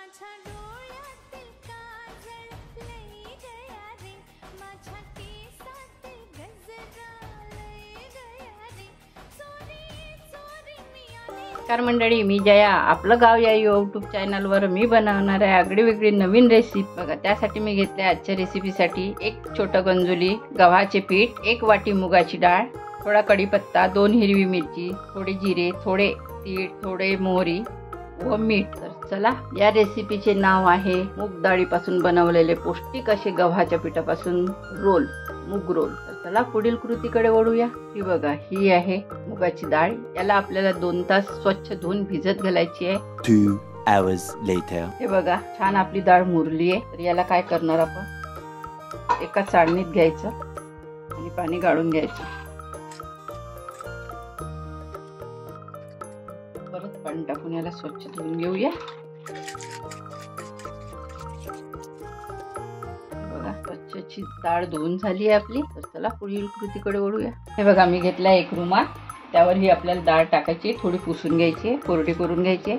नमस्कार मंडळी, मी जया. आपलं गाव या यूट्यूब चॅनलवर मी बनवणार आहे आगळी वेगळी नवीन रेसिपी. बघा, त्यासाठी मी घेतले आजच्या रेसिपीसाठी एक छोटं गंजुली गव्हाचे पीठ, 1 वाटी मुगाची डाळ, थोडा कढीपत्ता, 2 हिरवी मिरची, थोडे जिरे, थोडे तीळ, थोडे मोहरी व मीठ. तर चला, या रेसिपीचे नाव आहे मूग डाळीपासून बनवलेले पौष्टिक असे गव्हाच्या पिठापासून रोल, मूग रोल. तर चला पुढील कृतीकडे वळूया. ही बघा, ही आहे मुगाची डाळ. याला आपल्याला 2 तास स्वच्छ धुवून भिजत घालायची आहे. 2 hours later. हे बघा, छान आपली डाळ मुरली आहे. तर याला काय करणार, आपण एका चाळणीत घ्यायचं आणि पाणी गाळून घ्यायचं. परत पाणी टाकून याला स्वच्छ धुवून घेऊया. बघा, स्वच्छची डाळ धुवून झाली आहे आपली. तर चला पुढील कृतीकडे वळूया. हे बघा, मी घेतला एक रुमाल. त्यावर ही आपल्याला डाळ टाकायची, थोडी पुसून घ्यायची, कोरडी करून घ्यायची.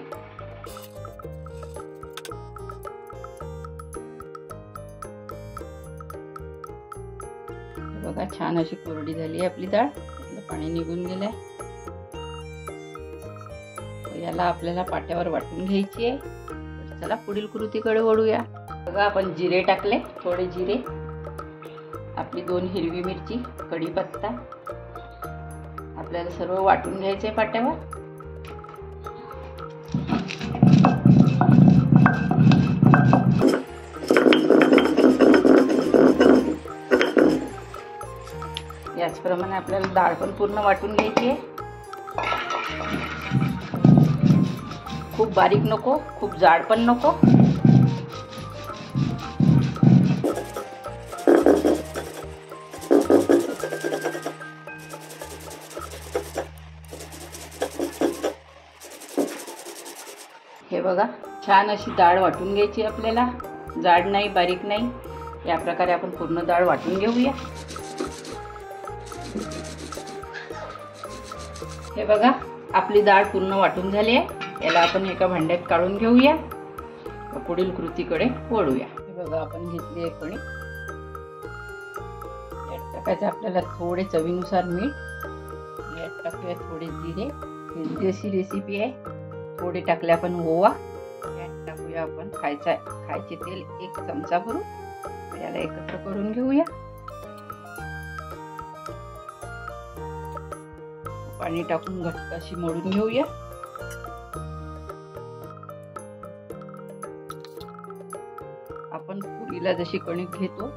बघा, छान अशी कोरडी झाली आहे आपली डाळ. त्यातलं पाणी निघून गेलंय. याला आपल्याला पाट्यावर वाटून घ्यायची आहे. तर चला पुढील कृतीकडे वळूया. बघा, आपण जिरे टाकले, थोडे जिरे, आपली 2 हिरवी मिरची, कढीपत्ता. आपल्याला सर्व वाटून घ्यायचे पाट्यावर. याचप्रमाणे आपल्याला डाळ पण पूर्ण वाटून घ्यायची आहे. खूप बारीक नको, खूप जाड पण नको. हे बघा, छान अशी डाळ वाटून घ्यायची आपल्याला. जाड नाही, बारीक नाही. या प्रकारे आपण पूर्ण डाळ वाटून घेऊया. हे बघा, आपली डाळ पूर्ण वाटून झाली आहे. याला आपण एका भांड्यात काढून घेऊया. पुढील कृतीकडे वळूया. हे बघा, आपण घेतली आहे कणिक. यात टाकायचं आपल्याला थोडे चवीनुसार मीठ. यात टाकूया थोडे जिरे. हेल्दी अशी रेसिपी आहे. थोडे टाकले आपण ओवा. यात टाकूया आपण खायचे तेल 1 चमचा भरून. याला एकत्र करून घेऊया. पाणी टाकून घट्ट अशी मळून घेऊया. आपण पुरीला जशी कणिक घेतो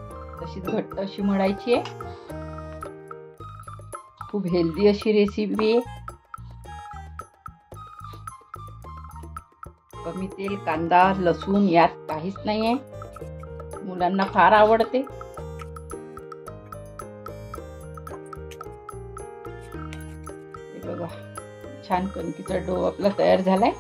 तशीच घट्ट अशी मळायची आहे. खूप हेल्दी अशी रेसिपी आहे. कमी तेल, कांदा, लसूण यात काहीच नाही आहे. मुलांना फार आवडते. हे बघा, छान कणकीचा डो आपला तयार झालाय.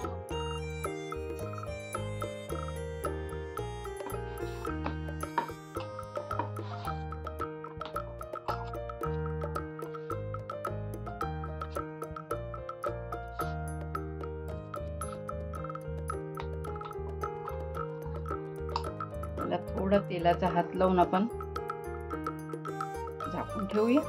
थोडा तेलाचा हात लावून आपण झाकून ठेवूया.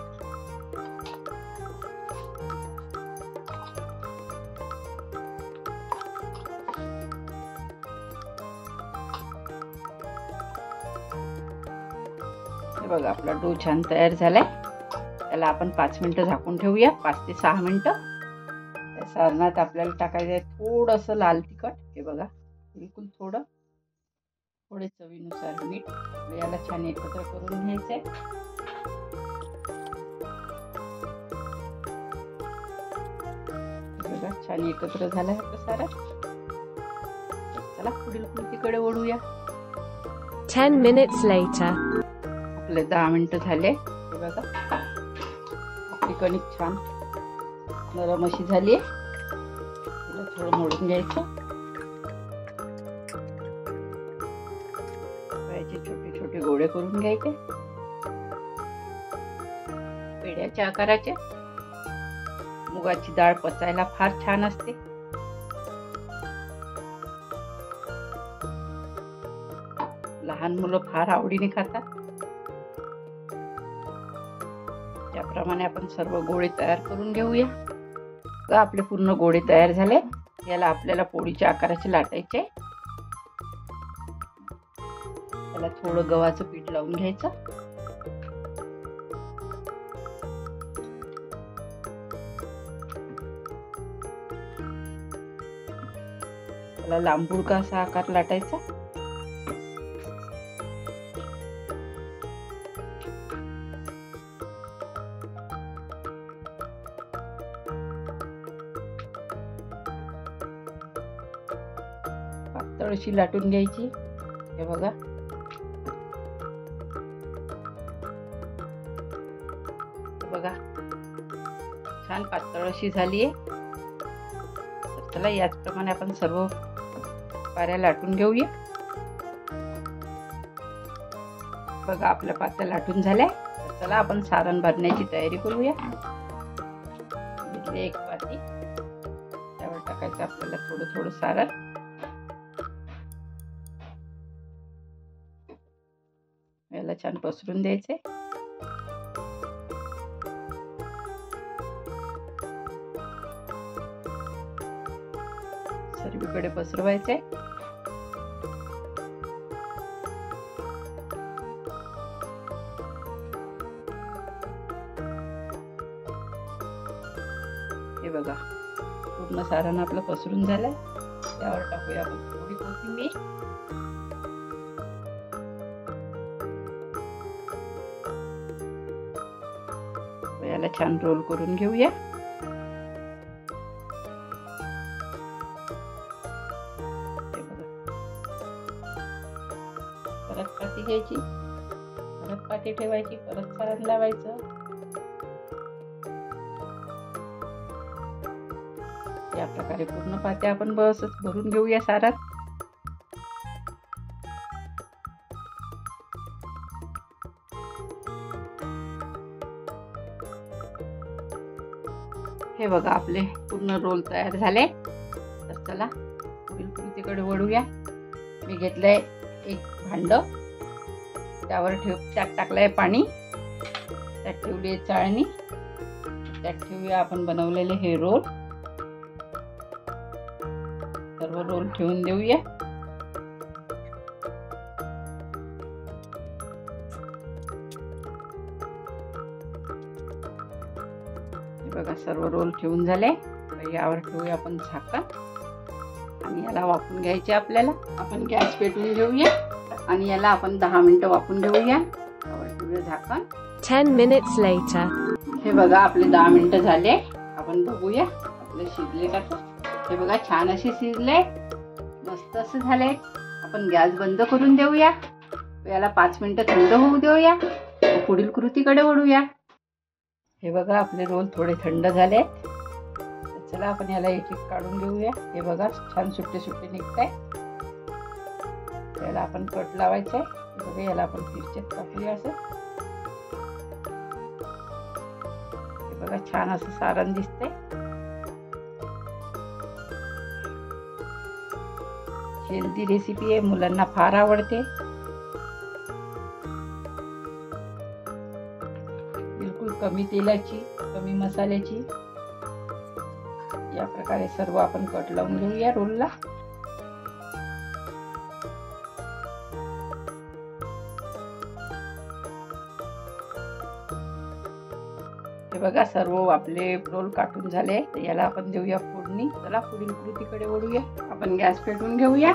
हे बघा, आपला डो छान तयार झालाय. त्याला आपण 5 मिनिटं झाकून ठेवूया. 5 ते 6 मिनिटं. त्या सारणात आपल्याला टाकायचं आहे थोडंसं लाल तिखट. हे बघा, बिलकुल थोडे चवीनुसार मीठ. याला छान एकत्र करून घ्यायचंय. बघा, छान एकत्र झालंय आपलं सारं. चला पुढील कृतीकडे वळूया. 10 minutes later. आपले 10 मिनिटं झाले. हे बघा, आपली कणिक छान नरम अशी झाली आहे. तिला थोडं मोडून घ्यायचं. छोटे छोटे गोळे करून घ्यायचे, पेढ्याच्या आकाराचे. मुगाची डाळ पचायला फार छान असते. लहान मुलं फार आवडीने खातात. याप्रमाणे आपण सर्व गोळे तयार करून घेऊया. तर आपले पूर्ण गोळे तयार झाले. याला आपल्याला पोळीच्या आकाराचे लाटायचे. त्याला थोडं गव्हाचं पीठ लावून घ्यायचं. त्याला लांबुडका असा आकार लाटायचा. पातळ अशी लाटून घ्यायची. हे बघा, बघा छान पातळ अशी झाली आहे. तर चला याचप्रमाणे आपण सर्व पाऱ्या लाटून घेऊया. बघा आपल्या पात्या लाटून झाल्या. तर चला आपण सारण भरण्याची तयारी करूया. घेतली एक पाती, त्यावर टाकायचं आपल्याला थोडं थोडं सारण. याला छान पसरून द्यायचे. सर्वीकडे पसरवायचे. हे बघा पूर्ण सारण आपलं पसरून झालंय. त्यावर टाकूया आपण थोडी कोथिंबीर. याला छान रोल करून घेऊया. परत पाती घ्यायची, परत पाती ठेवायची, परत सारण लावायचं. या प्रकारे पूर्ण पात्या आपण बसच भरून घेऊया सारात. हे बघा आपले पूर्ण रोल तयार झाले. तर चला पुढील कृतीकडे वळूया. मी घेतलंय एक भांड, त्यात टाकलंय पाणी, त्यात ठेवली आहे चाळणी, त्यात ठेवूया आपण बनवलेले हे रोल. सर्व रोल ठेवून देऊया. बघा सर्व रोल ठेवून झाले. यावर ठेवूया आपण झाकण आणि याला वाफवून घ्यायचे आपल्याला. आपण गॅस पेटवून घेऊया आणि याला आपण 10 मिनिटं वाफवून घेऊया. यावर ठेवूया झाकण. 10 minutes later. हे बघा आपले 10 मिनिटं झाले. आपण बघूया आपले शिजले का. हे बघा छान असे शिजले, मस्त असं झाले. आपण गॅस बंद करून देऊया. याला 5 मिनिटं थंड होऊ देऊया. पुढील कृतीकडे वळूया. हे बघा आपले रोल थोडे थंड झाले. चला आपण याला एक एक काढून घेऊया. हे बघा छान सुट्टे सुट्टे निघताय. याला आपण कट लावायचं आहे. बघा याला आपण तिरछेत कापूया असं. हे बघा छान असं सारण दिसतंय. हेल्दी रेसिपी आहे, मुलांना फार आवडते. बिलकुल कमी तेलाची, कमी मसाल्याची. या प्रकारे सर्व आपण कट लावून घेऊया रोलला. हे बघा सर्व आपले रोल काटून झाले. याला आपण देऊया फोडणी. चला पुढील कृतीकडे वळूया. आपण गॅस पेटवून घेऊया.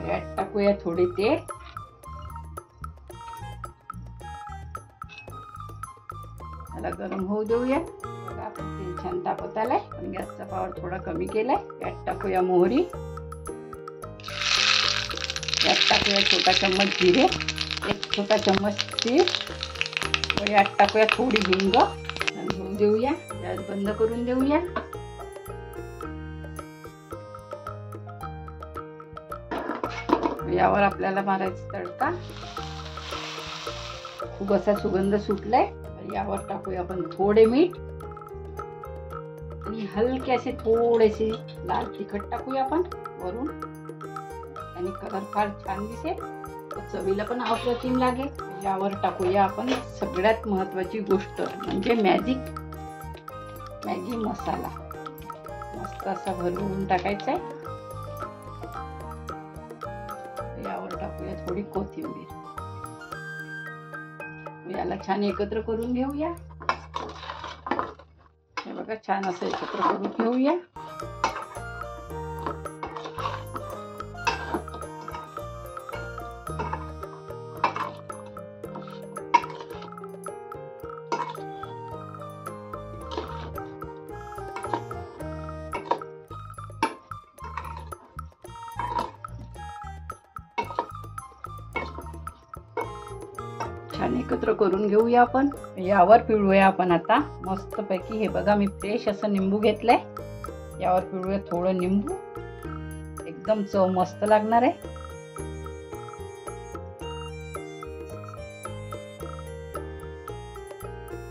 यात टाकूया थोडे तेल. याला गरम होऊ देऊया. बघा आपण तेल छान तापत आलाय. पण गॅसचा पॉवर थोडा कमी केलाय. यात टाकूया मोहरी. यात टाकूया छोटा चम्मच जिरे, एक छोटा चम्मच तीळ. व यात टाकूया थोडी हिंग. घेऊन देऊया. गॅस बंद करून देऊया. यावर आपल्याला मारायचा तडका. खूप असा सुगंध सुटलाय. यावर टाकूया आपण थोडे मीठ आणि हलके असे थोडेसे लाल तिखट टाकूया आपण वरून. आणि कलर फार छान दिसेल. चवीला पण अप्रतिम लागेल। यावर टाकूया आपण सगळ्यात महत्त्वाची गोष्ट म्हणजे मॅगी मसाला मस्त असा भरवून टाकायचा आहे। यावर टाकूया थोडी कोथिंबीर। याला छान एकत्र करून घेऊया। हे बघा छान असं एकत्र करून घेऊया। छान एकत्र करून घेऊया आपण। यावर पिळूया आपण आता मस्तपैकी। हे बघा मी फ्रेश असं निंबू घेतलंय। यावर पिळूया थोडं निंबू, एकदम चव मस्त लागणार आहे।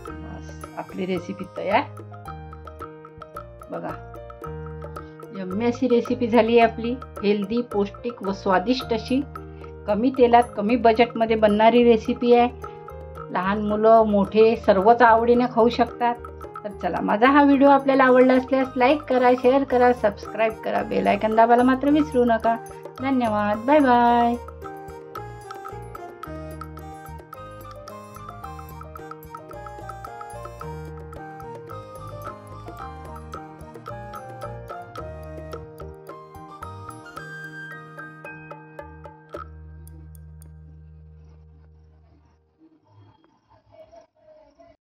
बस आपली रेसिपी तयार। बघा यम्मी अशी रेसिपी झाली आहे आपली, हेल्दी, पौष्टिक व स्वादिष्ट अशी, कमी तेलात कमी बजेटमध्ये बनणारी रेसिपी आहे। लहान मुलं मोठे सर्वच आवडीने खाऊ शकतात। तर चला, माझा हा व्हिडिओ आपल्याला आवडला असल्यास लाईक करा, शेअर करा, सबस्क्राईब करा, बेल आयकॉन दाबायला मात्र विसरू नका। धन्यवाद, बाय बाय।